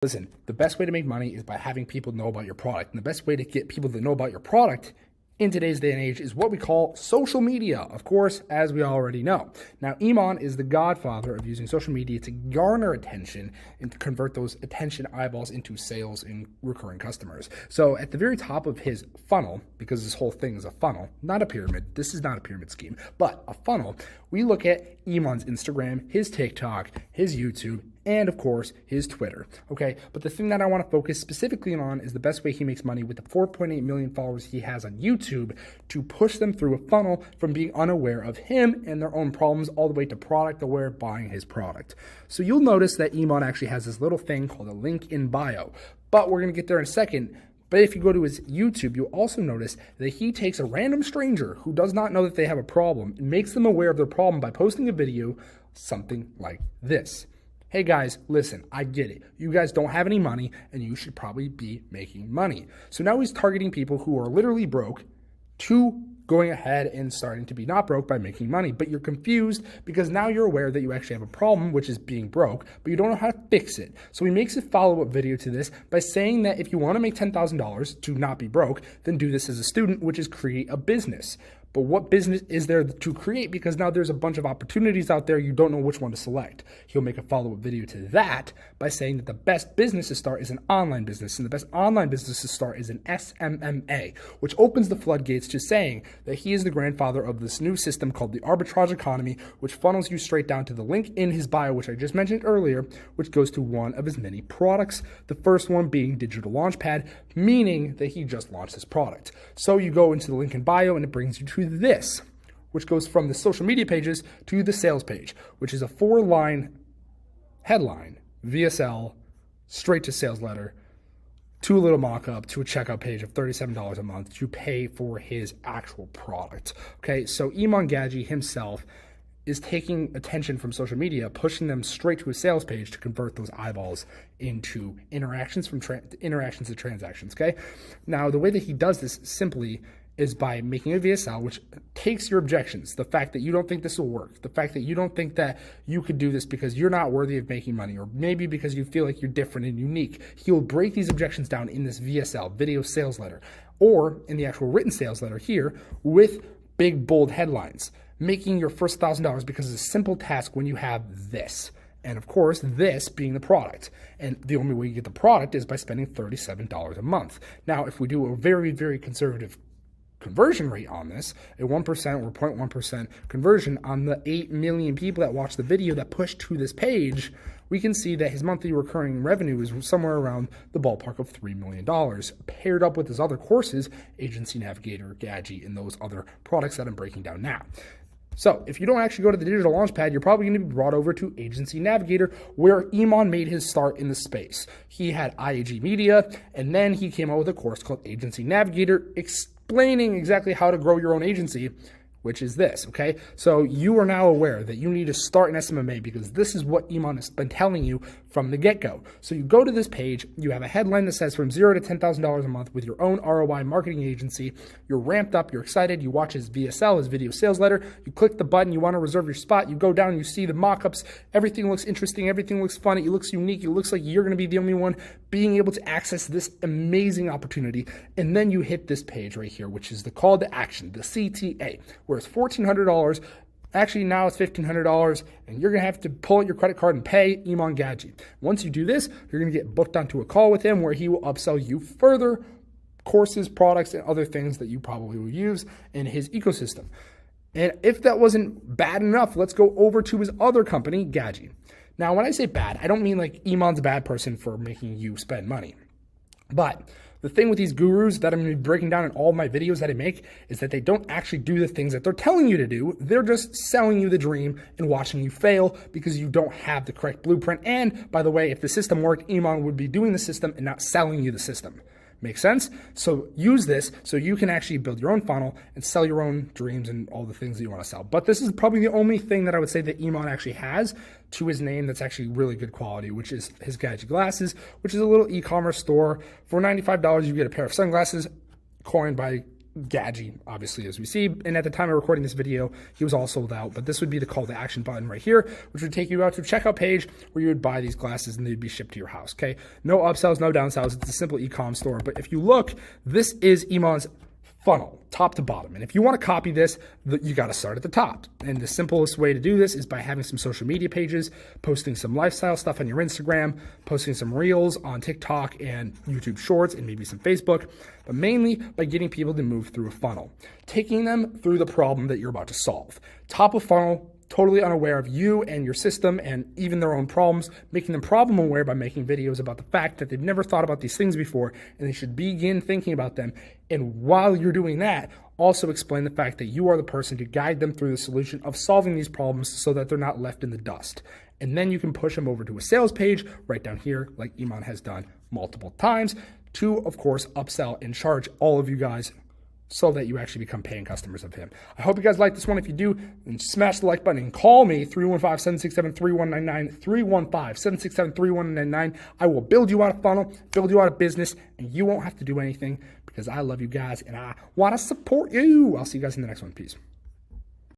Listen, the best way to make money is by having people know about your product. And the best way to get people to know about your product in today's day and age is what we call social media, of course, as we already know. Now, Iman is the godfather of using social media to garner attention and to convert those attention eyeballs into sales and recurring customers. So at the very top of his funnel, because this whole thing is a funnel, not a pyramid, this is not a pyramid scheme, but a funnel, we look at Iman's Instagram, his TikTok, his YouTube, and of course, his Twitter, okay? But the thing that I want to focus specifically on is the best way he makes money with the 4.8 million followers he has on YouTube to push them through a funnel from being unaware of him and their own problems all the way to product aware buying his product. So you'll notice that Iman actually has this little thing called a link in bio, but we're going to get there in a second. But if you go to his YouTube, you'll also notice that he takes a random stranger who does not know that they have a problem and makes them aware of their problem by posting a video, something like this. Hey guys, listen, I get it. You guys don't have any money and you should probably be making money. So now he's targeting people who are literally broke to going ahead and starting to be not broke by making money. But you're confused because now you're aware that you actually have a problem, which is being broke, but you don't know how to fix it. So he makes a follow-up video to this by saying that if you want to make $10,000 to not be broke, then do this as a student, which is create a business. But what business is there to create? Because now there's a bunch of opportunities out there. You don't know which one to select. He'll make a follow-up video to that by saying that the best business to start is an online business. And the best online business to start is an SMMA, which opens the floodgates to saying that he is the grandfather of this new system called the arbitrage economy, which funnels you straight down to the link in his bio, which I just mentioned earlier, which goes to one of his many products. The first one being Digital Launchpad, meaning that he just launched this product. So you go into the link in bio and it brings you to this, which goes from the social media pages to the sales page, which is a 4-line headline, VSL, straight to sales letter, to a little mock-up, to a checkout page of $37 a month to pay for his actual product. Okay, so Iman Gadzhi himself is taking attention from social media, pushing them straight to a sales page to convert those eyeballs into interactions from interactions to transactions, okay? Now, the way that he does this simply is by making a VSL, which takes your objections, the fact that you don't think this will work, the fact that you don't think that you could do this because you're not worthy of making money, or maybe because you feel like you're different and unique. He'll break these objections down in this VSL, video sales letter, or in the actual written sales letter here with big, bold headlines, making your first $1,000 because it's a simple task when you have this. And of course, this being the product. And the only way you get the product is by spending $37 a month. Now, if we do a very, very conservative conversion rate on this, a 1% or 0.1% conversion on the 8 million people that watch the video that push to this page, we can see that his monthly recurring revenue is somewhere around the ballpark of $3 million, paired up with his other courses, Agency Navigator, Gadzhi, and those other products that I'm breaking down now. So if you don't actually go to the Digital Launchpad, you're probably going to be brought over to Agency Navigator, where Iman made his start in the space. He had IAG Media, and then he came out with a course called Agency Navigator, explaining exactly how to grow your own agency, which is this, okay? So you are now aware that you need to start an SMMA because this is what Iman has been telling you from the get-go. So you go to this page, you have a headline that says from $0 to $10,000 a month with your own ROI marketing agency. You're ramped up, you're excited, you watch his VSL, his video sales letter, you click the button, you want to reserve your spot, you go down, you see the mock-ups, everything looks interesting, everything looks fun, it looks unique, it looks like you're going to be the only one being able to access this amazing opportunity, and then you hit this page right here, which is the call to action, the CTA, where it's $1,400. Actually, now it's $1,500, and you're going to have to pull out your credit card and pay Iman Gadzhi. Once you do this, you're going to get booked onto a call with him where he will upsell you further courses, products, and other things that you probably will use in his ecosystem. And if that wasn't bad enough, let's go over to his other company, Gadzhi. Now, when I say bad, I don't mean like Iman's a bad person for making you spend money. But the thing with these gurus that I'm going to be breaking down in all of my videos that I make is that they don't actually do the things that they're telling you to do. They're just selling you the dream and watching you fail because you don't have the correct blueprint. And by the way, if the system worked, Iman would be doing the system and not selling you the system. Make sense? So use this so you can actually build your own funnel and sell your own dreams and all the things that you want to sell. But this is probably the only thing that I would say that Iman actually has to his name that's actually really good quality, which is his Gadzhi Glasses, which is a little e-commerce store. For $95, you get a pair of sunglasses coined by Gadzhi, obviously, as we see. And at the time of recording this video, he was all sold out. But this would be the call to action button right here, which would take you out to a checkout page where you would buy these glasses and they'd be shipped to your house, okay? No upsells, no downsells. It's a simple e-com store. But if you look, this is Iman's funnel, top to bottom. And if you want to copy this, you got to start at the top. And the simplest way to do this is by having some social media pages, posting some lifestyle stuff on your Instagram, posting some reels on TikTok and YouTube Shorts, and maybe some Facebook, but mainly by getting people to move through a funnel, taking them through the problem that you're about to solve. Top of funnel, totally unaware of you and your system and even their own problems, making them problem aware by making videos about the fact that they've never thought about these things before and they should begin thinking about them. And while you're doing that, also explain the fact that you are the person to guide them through the solution of solving these problems so that they're not left in the dust. And then you can push them over to a sales page right down here, like Iman has done multiple times, to, of course, upsell and charge all of you guys so that you actually become paying customers of him. I hope you guys like this one. If you do, then smash the like button and call me, 315-767-3199, 315-767-3199. I will build you out a funnel, build you out a business, and you won't have to do anything because I love you guys and I want to support you. I'll see you guys in the next one. Peace.